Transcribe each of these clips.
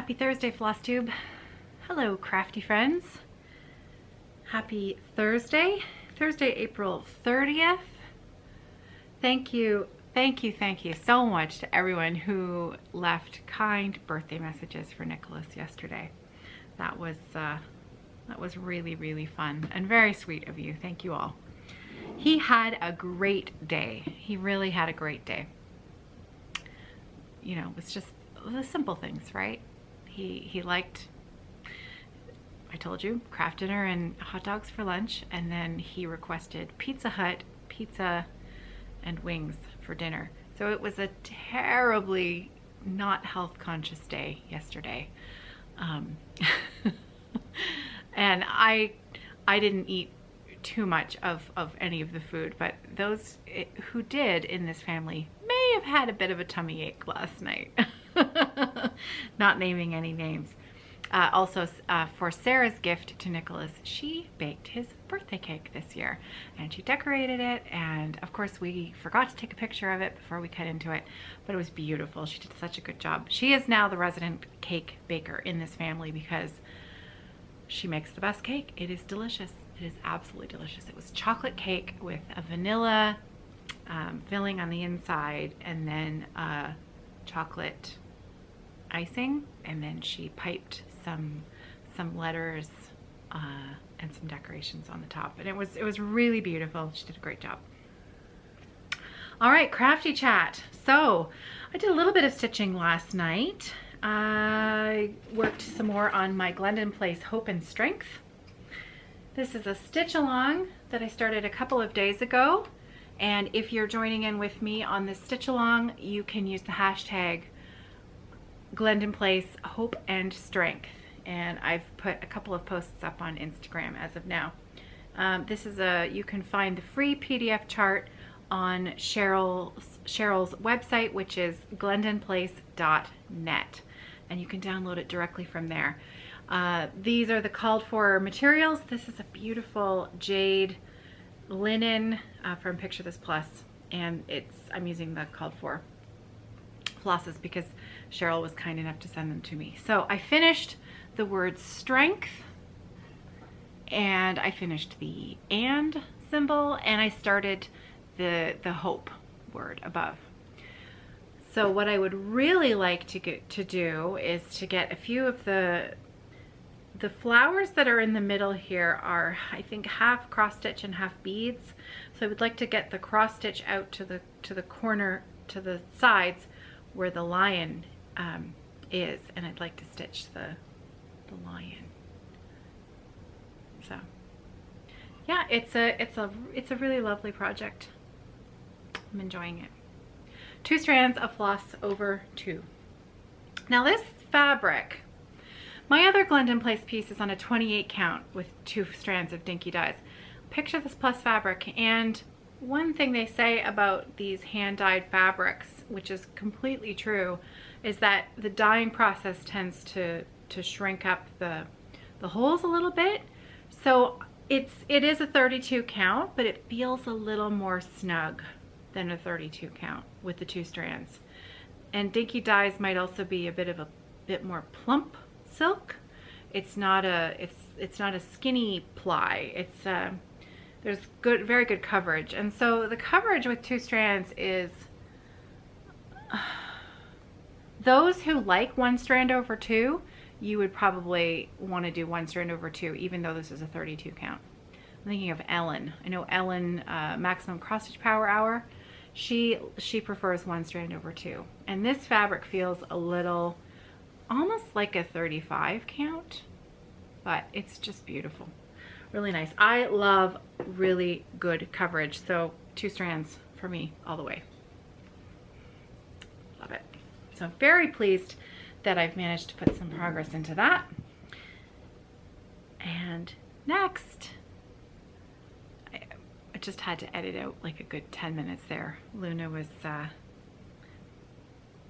Happy Thursday, Flosstube. Hello, crafty friends. Happy Thursday, April 30th. Thank you so much to everyone who left kind birthday messages for Nicholas yesterday. That was really, really fun and very sweet of you. Thank you all. He had a great day. He really had a great day. You know, it's just the simple things, right? He liked, I told you, craft dinner and hot dogs for lunch, and then he requested Pizza Hut pizza and wings for dinner. So it was a terribly not health conscious day yesterday. And I didn't eat too much of any of the food, but those who did in this family may have had a bit of a tummy ache last night. Not naming any names. Also, for Sarah's gift to Nicholas, she baked his birthday cake this year, and she decorated it, and of course we forgot to take a picture of it before we cut into it, but it was beautiful. She did such a good job. She is now the resident cake baker in this family because she makes the best cake. It is delicious. It is absolutely delicious. It was chocolate cake with a vanilla filling on the inside, and then chocolate icing, and then she piped some letters and some decorations on the top, and it was really beautiful. She did a great job. All right, crafty chat. So I did a little bit of stitching last night. I worked some more on my Glendon Place Hope and Strength. This is a stitch along that I started a couple of days ago, and if you're joining in with me on this stitch along, you can use the hashtag Glendon Place Hope and Strength, and I've put a couple of posts up on Instagram as of now. This is you can find the free PDF chart on Cheryl's website, which is glendonplace.net, and you can download it directly from there. These are the called for materials. This is a beautiful jade linen from Picture This Plus, and I'm using the called for flosses because Cheryl was kind enough to send them to me. So I finished the word strength, and I finished the and symbol, and I started the hope word above. So what I would really like to do is to get a few of the flowers that are in the middle here are, I think, half cross stitch and half beads. So I would like to get the cross stitch out to the corner, to the sides where the lion is, and I'd like to stitch the lion. So yeah, it's a really lovely project. I'm enjoying it. 2 strands of floss over 2. Now this fabric, my other Glendon Place piece is on a 28 count with 2 strands of dinky dyes. Picture This Plus fabric, and one thing they say about these hand-dyed fabrics, which is completely true, is that the dyeing process tends to shrink up the holes a little bit. So it is a 32 count, but it feels a little more snug than a 32 count with the 2 strands. And dinky dyes might also be a bit more plump silk. It's not a skinny ply. There's very good coverage, and so the coverage with 2 strands is those who like 1 strand over 2, you would probably want to do 1 strand over 2, even though this is a 32 count. I'm thinking of Ellen. I know Ellen, Maximum Cross Stitch Power Hour. She prefers 1 strand over 2, and this fabric feels a little, almost like a 35 count, but it's just beautiful. Really nice. I love really good coverage, so 2 strands for me all the way. Love it. So I'm very pleased that I've managed to put some progress into that. And next, I just had to edit out like a good 10 minutes there. Luna was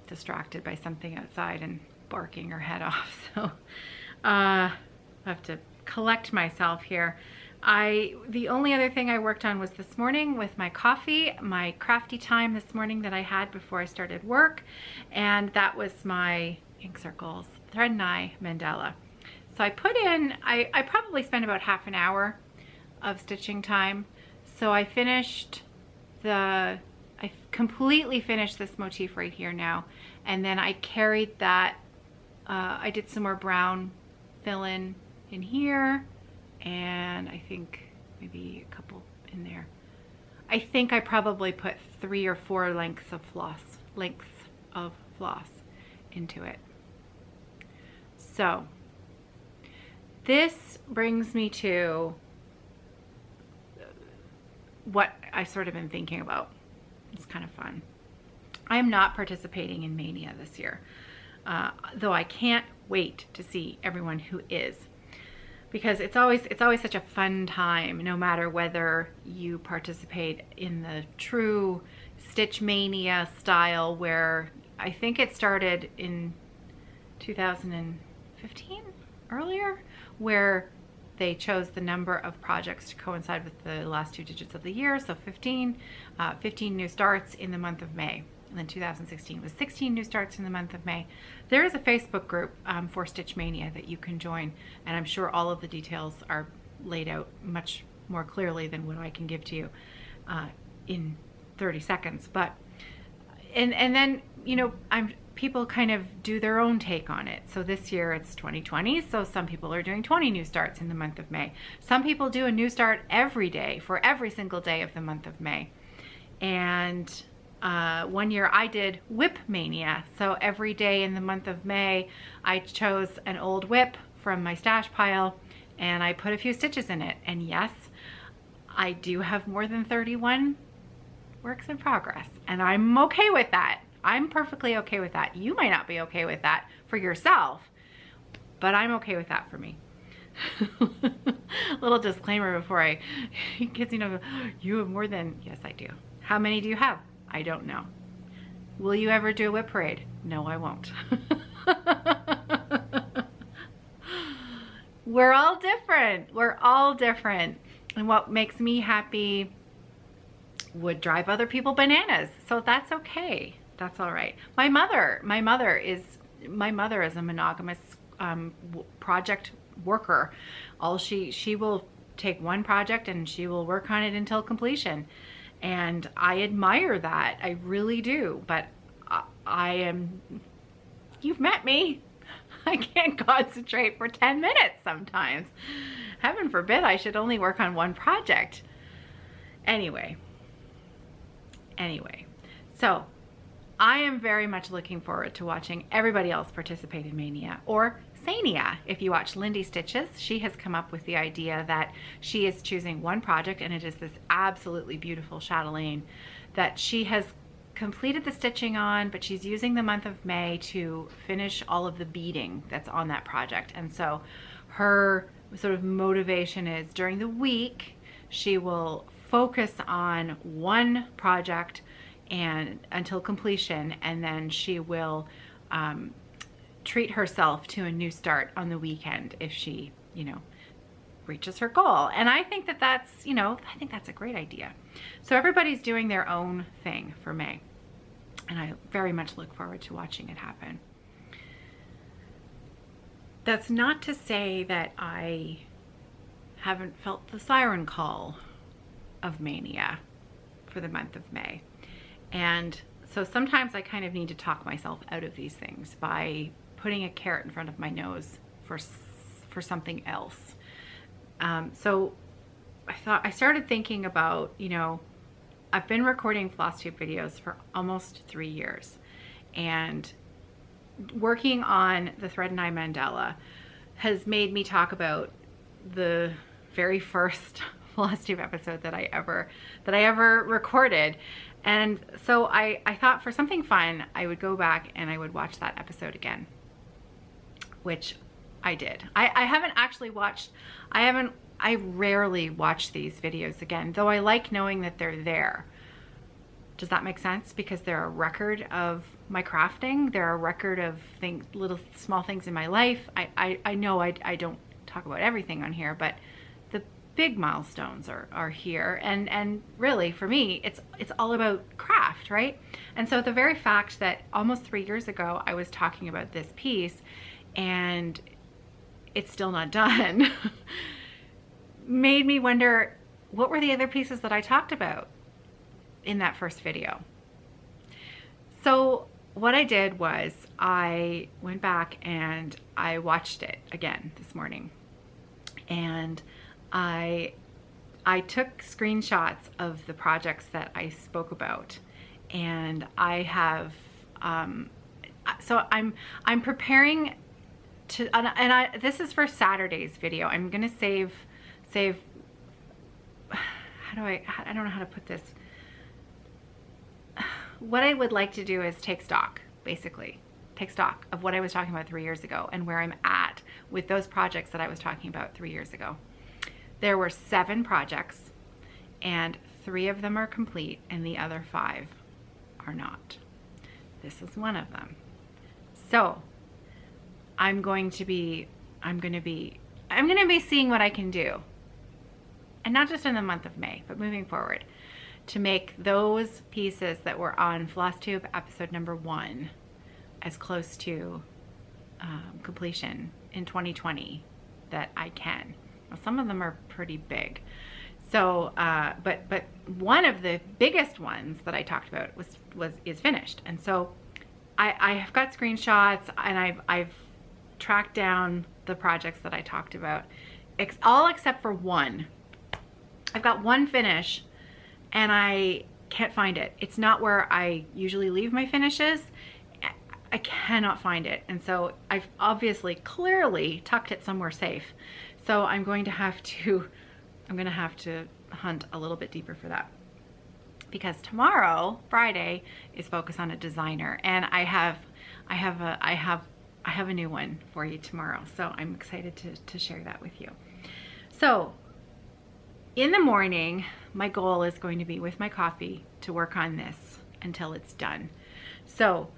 distracted by something outside and barking her head off, so I have to collect myself here. The only other thing I worked on was this morning with my coffee, my crafty time this morning that I had before I started work, and that was my ink circles thread and eye mandala. So I put in, I probably spent about half an hour of stitching time. So I completely finished this motif right here now. And then I carried that, I did some more brown fill-in in here, and I think maybe a couple in there. I think I probably put 3 or 4 lengths of floss into it. So this brings me to what I sort of been thinking about. It's kind of fun. I am not participating in Maynia this year, though I can't wait to see everyone who is, because it's always such a fun time, no matter whether you participate in the true Stitch Mania style, where I think it started in 2015, earlier, where they chose the number of projects to coincide with the last 2 digits of the year, so 15 new starts in the month of May. And then 2016 was 16 new starts in the month of May. There is a Facebook group for Stitch Mania that you can join, and I'm sure all of the details are laid out much more clearly than what I can give to you in 30 seconds. But and then, you know, people kind of do their own take on it. So this year it's 2020, so some people are doing 20 new starts in the month of May. Some people do a new start every day for every single day of the month of May. And one year I did Whip Mania. So every day in the month of May, I chose an old whip from my stash pile and I put a few stitches in it. And yes, I do have more than 31 works in progress, and I'm okay with that. I'm perfectly okay with that. You might not be okay with that for yourself, but I'm okay with that for me. Little disclaimer before I, kids, you know, you have more than, yes, I do. How many do you have? I don't know. Will you ever do a whip parade? No, I won't. We're all different. We're all different. And what makes me happy would drive other people bananas. So that's okay. That's all right. My mother is a monogamous project worker. She will take one project and she will work on it until completion. And I admire that. I really do. But you've met me. I can't concentrate for 10 minutes sometimes. Heaven forbid I should only work on one project. Anyway, so I am very much looking forward to watching everybody else participate in Maynia, or Sania. If you watch Lindy Stitches, she has come up with the idea that she is choosing one project, and it is this absolutely beautiful chatelaine that she has completed the stitching on, but she's using the month of May to finish all of the beading that's on that project. And so her sort of motivation is, during the week she will focus on one project and until completion, and then she will treat herself to a new start on the weekend if she, you know, reaches her goal. And I think that that's, you know, I think that's a great idea. So everybody's doing their own thing for May, and I very much look forward to watching it happen. That's not to say that I haven't felt the siren call of Maynia for the month of May. And so sometimes I kind of need to talk myself out of these things by putting a carrot in front of my nose for something else. So I started thinking about, you know, I've been recording Flosstube videos for almost 3 years, and working on the thread and eye mandala has made me talk about the very first Flosstube episode that I ever recorded. And so I thought, for something fun, I would go back and I would watch that episode again, which I did. I haven't actually watched, I rarely watch these videos again, though I like knowing that they're there. Does that make sense? Because they're a record of my crafting. They're a record of things, little small things in my life. I know I don't talk about everything on here, but the big milestones are here. And really, for me, it's all about craft, right? And so the very fact that almost 3 years ago I was talking about this piece and it's still not done, made me wonder, what were the other pieces that I talked about in that first video? So what I did was I went back and I watched it again this morning, and I took screenshots of the projects that I spoke about, and I have so I'm preparing to, and this is for Saturday's video. I'm gonna save I don't know how to put this. What I would like to do is take stock, basically. Take stock of what I was talking about 3 years ago and where I'm at with those projects that I was talking about 3 years ago. There were 7 projects, and 3 of them are complete and the other 5 are not. This is one of them. So I'm going to be seeing what I can do, and not just in the month of May, but moving forward, to make those pieces that were on Flosstube episode number 1 as close to completion in 2020 that I can. Well, some of them are pretty big. So, but one of the biggest ones that I talked about is finished. And so I have got screenshots, and I've tracked down the projects that I talked about, all except for one. I've got one finish, and I can't find it. It's not where I usually leave my finishes. I cannot find it. And so I've obviously clearly tucked it somewhere safe. So I'm going to have to hunt a little bit deeper for that, because tomorrow, Friday, is Focus on a Designer, and I have a new one for you tomorrow. So I'm excited to share that with you. So in the morning, my goal is going to be with my coffee to work on this until it's done. So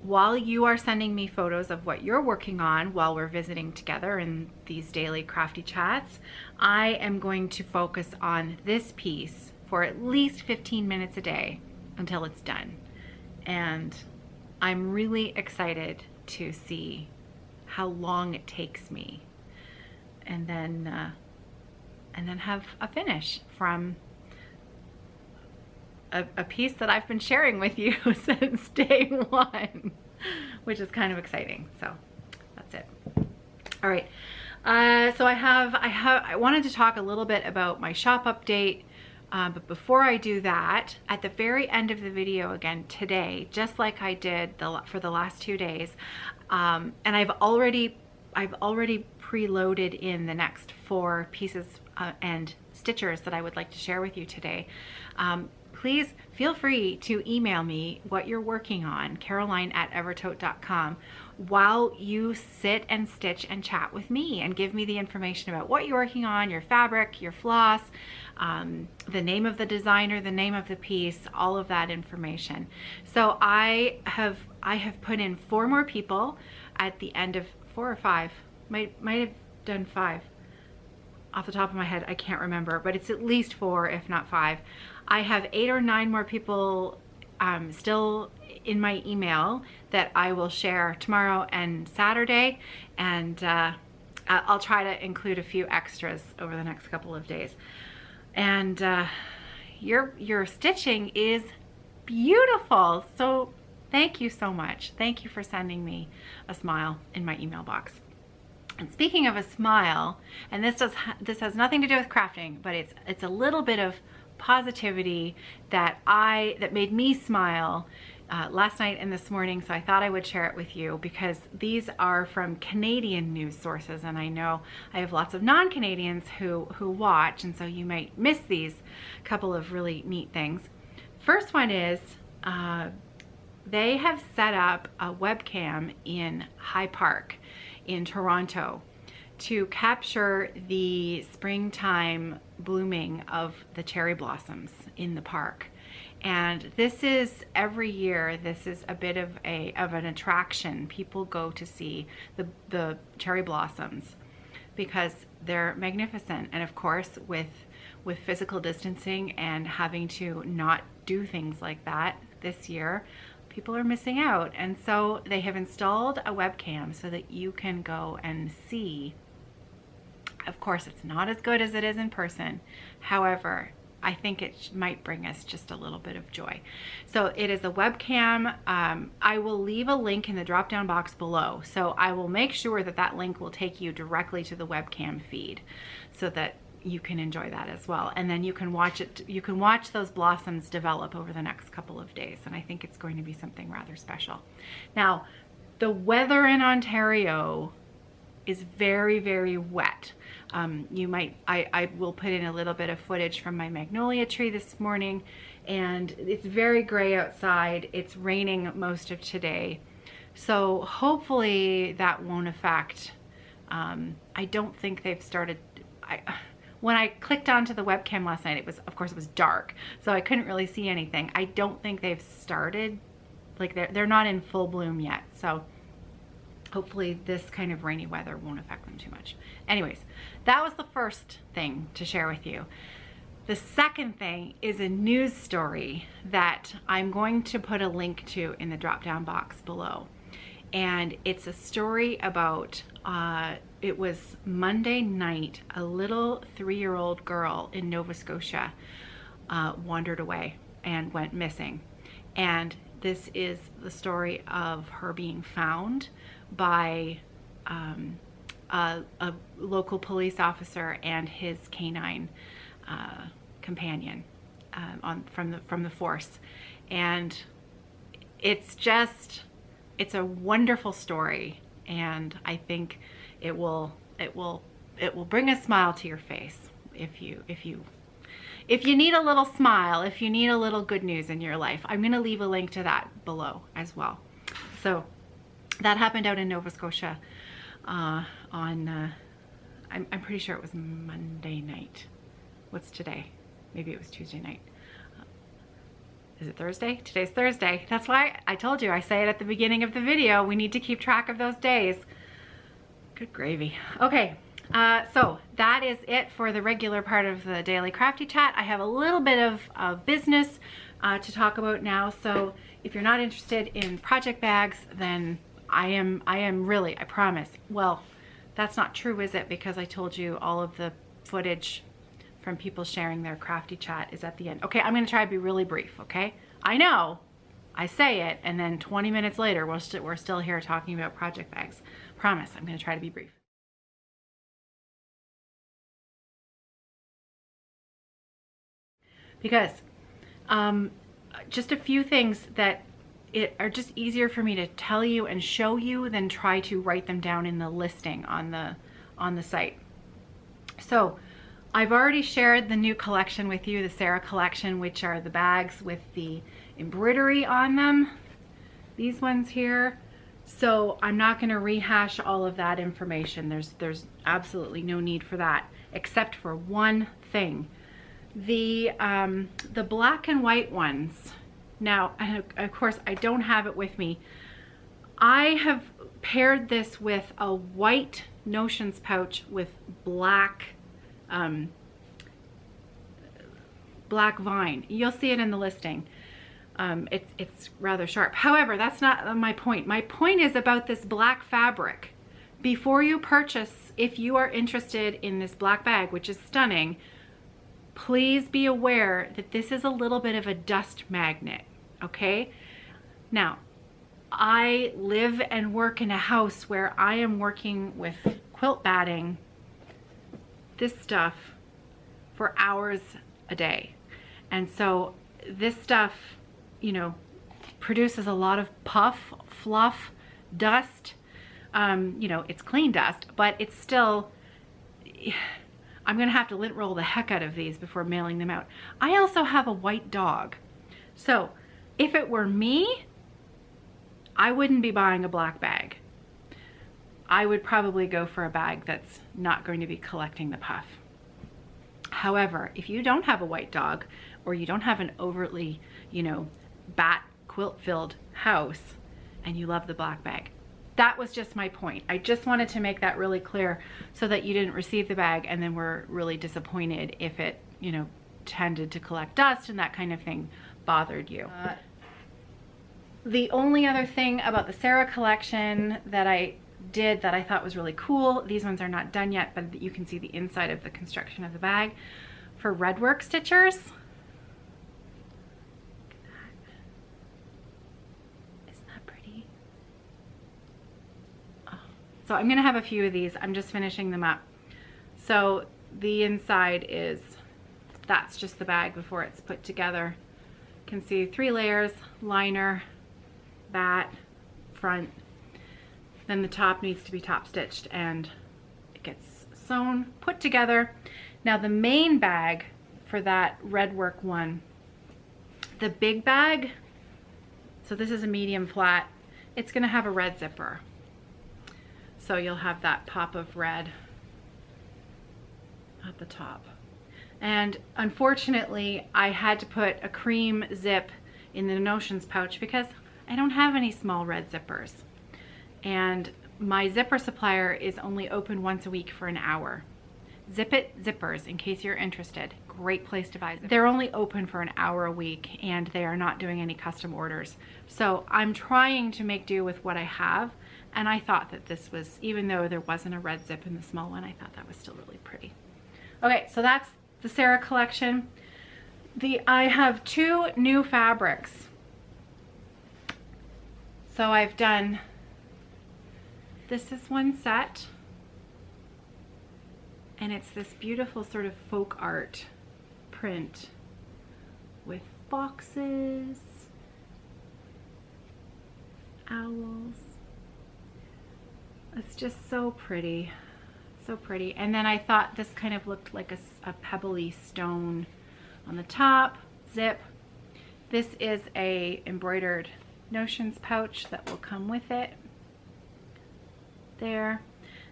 while you are sending me photos of what you're working on while we're visiting together in these daily crafty chats, I am going to focus on this piece for at least 15 minutes a day until it's done. And I'm really excited to see how long it takes me, and then have a finish from a piece that I've been sharing with you since day 1, which is kind of exciting. So that's it. All right. So I wanted to talk a little bit about my shop update. But before I do that, at the very end of the video again today, just like I did for the last 2 days, and I've already preloaded in the next 4 pieces and stitchers that I would like to share with you today. Please feel free to email me what you're working on, caroline@evertote.com, while you sit and stitch and chat with me and give me the information about what you're working on, your fabric, your floss, the name of the designer, the name of the piece, all of that information. So I have put in 4 more people at the end of 4 or 5, might have done 5 off the top of my head, I can't remember, but it's at least 4, if not 5. I have 8 or 9 more people still in my email that I will share tomorrow and Saturday, and I'll try to include a few extras over the next couple of days. And your stitching is beautiful, so thank you so much. Thank you for sending me a smile in my email box. And speaking of a smile, and this has nothing to do with crafting, but it's a little bit of positivity that made me smile last night and this morning, so I thought I would share it with you, because these are from Canadian news sources, and I know I have lots of non-Canadians who watch, and so you might miss these couple of really neat things. First one is they have set up a webcam in High Park in Toronto to capture the springtime blooming of the cherry blossoms in the park. And this is every year, this is a bit of an attraction. People go to see the cherry blossoms because they're magnificent. And of course, with physical distancing and having to not do things like that this year, people are missing out. And so they have installed a webcam so that you can go and see. Of course, it's not as good as it is in person. However, I think it might bring us just a little bit of joy. So it is a webcam. I will leave a link in the drop down box below. So I will make sure that that link will take you directly to the webcam feed so that you can enjoy that as well. And then you can watch it. You can watch those blossoms develop over the next couple of days. And I think it's going to be something rather special. Now, the weather in Ontario is very, very wet. I will put in a little bit of footage from my magnolia tree this morning, and it's very gray outside. It's raining most of today. So hopefully that won't affect, I don't think they've started, when I clicked onto the webcam last night, of course it was dark, so I couldn't really see anything. I don't think they've started, like they're not in full bloom yet. So hopefully this kind of rainy weather won't affect them too much. Anyways, that was the first thing to share with you. The second thing is a news story that I'm going to put a link to in the drop down box below. And it's a story about, it was Monday night, a little 3-year-old girl in Nova Scotia wandered away and went missing. And this is the story of her being found by a local police officer and his canine companion from the force. And it's a wonderful story, and I think it will bring a smile to your face if you need a little smile, if you need a little good news in your life. I'm going to leave a link to that below as well. So that happened out in Nova Scotia I'm pretty sure it was Monday night. What's today? Maybe it was Tuesday night. Is it Thursday? Today's Thursday. That's why I told you, I say it at the beginning of the video. We need to keep track of those days. Good gravy. Okay, so that is it for the regular part of the Daily Crafty Chat. I have a little bit of business to talk about now. So if you're not interested in project bags, then I am really, I promise. Well, that's not true, is it? Because I told you all of the footage from people sharing their crafty chat is at the end. Okay, I'm gonna try to be really brief, okay? I know, I say it, and then 20 minutes later, we're still here talking about project bags. Promise, I'm gonna try to be brief. Because just a few things that are just easier for me to tell you and show you than try to write them down in the listing on the site. So I've already shared the new collection with you, the Sarah collection, which are the bags with the embroidery on them, these ones here. So I'm not going to rehash all of that information. There's absolutely no need for that, except for one thing. The black and white ones. Now, of course, I don't have it with me. I have paired this with a white Notions pouch with black black vine. You'll see it in the listing. It's rather sharp. However, that's not my point. My point is about this black fabric. Before you purchase, if you are interested in this black bag, which is stunning, please be aware that this is a little bit of a dust magnet, okay? Now, I live and work in a house where I am working with quilt batting, this stuff, for hours a day. And so this stuff, you know, produces a lot of puff, fluff, dust. You know, it's clean dust, but it's still, I'm gonna have to lint roll the heck out of these before mailing them out. I also have a white dog. So if it were me, I wouldn't be buying a black bag. I would probably go for a bag that's not going to be collecting the puff. However, if you don't have a white dog, or you don't have an overtly, you know, bat quilt filled house, and you love the black bag, that was just my point. I just wanted to make that really clear so that you didn't receive the bag and then were really disappointed if it, you know, tended to collect dust and that kind of thing bothered you. The only other thing about the Sarah collection that I did that I thought was really cool, these ones are not done yet, but you can see the inside of the construction of the bag for redwork stitchers. Isn't that pretty? Oh. So I'm gonna have a few of these. I'm just finishing them up. So the inside is, that's just the bag before it's put together. You can see 3 layers, liner, batt, front. Then the top needs to be top stitched and it gets sewn, put together. Now the main bag for that redwork one, the big bag, so this is a medium flat, it's gonna have a red zipper. So you'll have that pop of red at the top. And unfortunately, I had to put a cream zip in the notions pouch because I don't have any small red zippers. And my zipper supplier is only open once a week for an hour. Zip It Zippers, in case you're interested. Great place to buy zippers. They're only open for an hour a week and they are not doing any custom orders. So I'm trying to make do with what I have. And I thought that this was, even though there wasn't a red zip in the small one, I thought that was still really pretty. Okay, so that's the Sarah collection. I have 2 new fabrics. So I've done, this is one set, and it's this beautiful sort of folk art print with foxes, owls. It's just so pretty, so pretty. And then I thought this kind of looked like a pebbly stone on the top, zip. This is a embroidered notions pouch that will come with it there.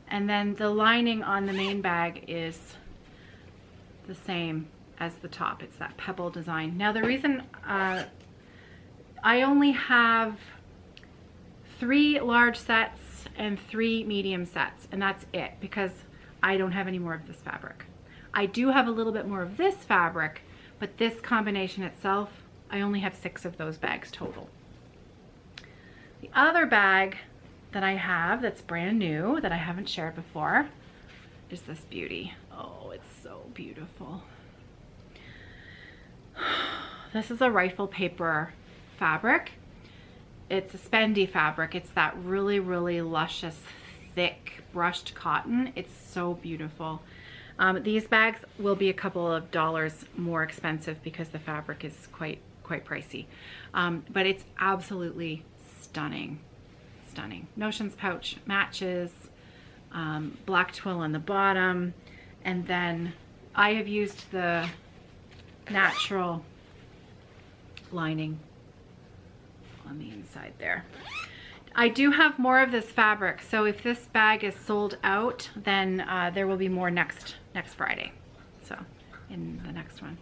And then the lining on the main bag is the same as the top. It's that pebble design. Now the reason I only have 3 large sets and 3 medium sets, and that's it because I don't have any more of this fabric. I do have a little bit more of this fabric, but this combination itself, I only have 6 of those bags total. The other bag that I have that's brand new that I haven't shared before is this beauty. Oh, it's so beautiful. This is a rifle paper fabric. It's a spendy fabric. It's that really, really luscious, thick brushed cotton. It's so beautiful. These bags will be a couple of dollars more expensive because the fabric is quite pricey. But it's absolutely stunning, stunning. Notions pouch matches, black twill on the bottom, and then I have used the natural lining on the inside there. I do have more of this fabric, so if this bag is sold out, then there will be more next Friday. So in the next one.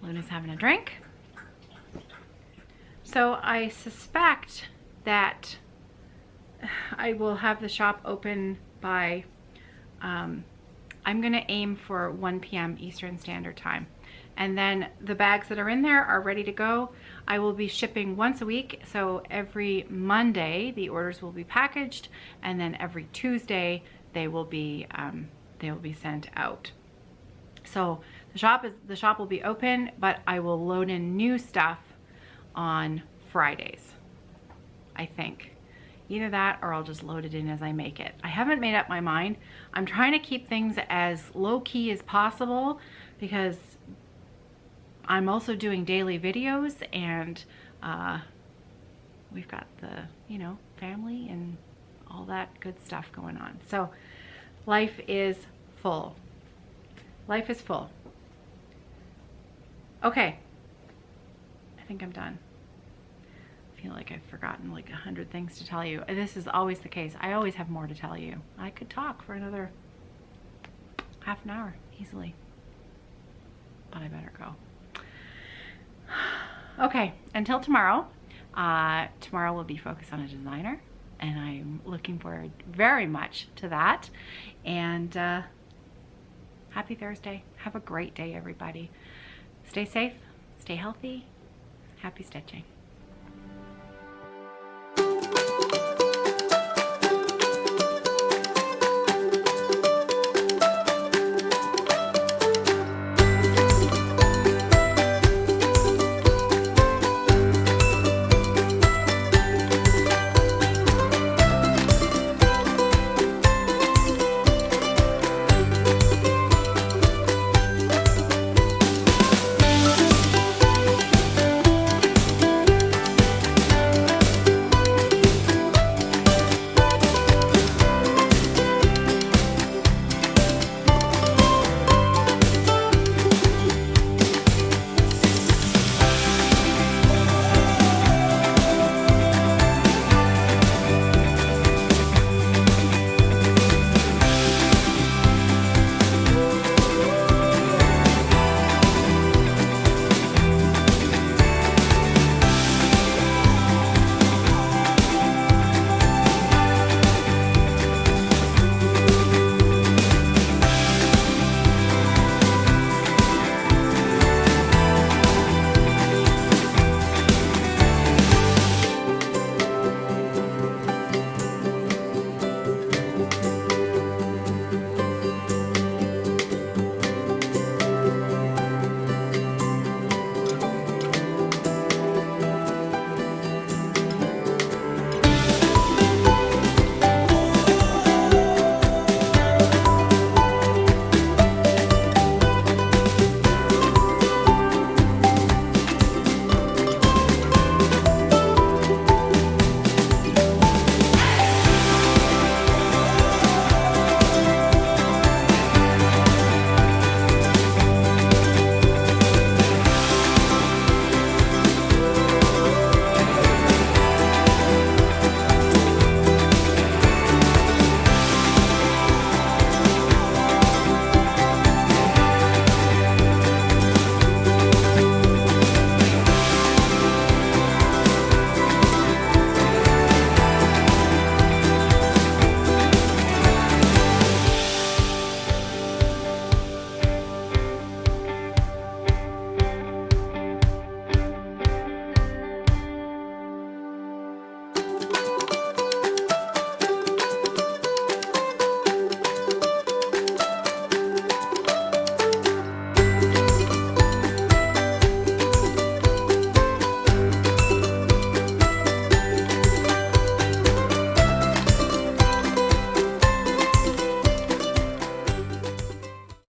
Luna's having a drink. So I suspect that I will have the shop open by, I'm gonna aim for 1 p.m. Eastern Standard Time. And then the bags that are in there are ready to go. I will be shipping once a week, so every Monday the orders will be packaged, and then every Tuesday they will be sent out. So the shop will be open, but I will load in new stuff on Fridays, I think. Either that or I'll just load it in as I make it. I haven't made up my mind. I'm trying to keep things as low-key as possible because I'm also doing daily videos, and we've got the, you know, family and all that good stuff going on. So life is full. Life is full. Okay, I think I'm done. I feel like I've forgotten like 100 things to tell you. This is always the case. I always have more to tell you. I could talk for another half an hour easily, but I better go. Okay, until tomorrow. Tomorrow will be focused on a designer, and I'm looking forward very much to that. And happy Thursday. Have a great day, everybody. Stay safe, stay healthy, happy stitching.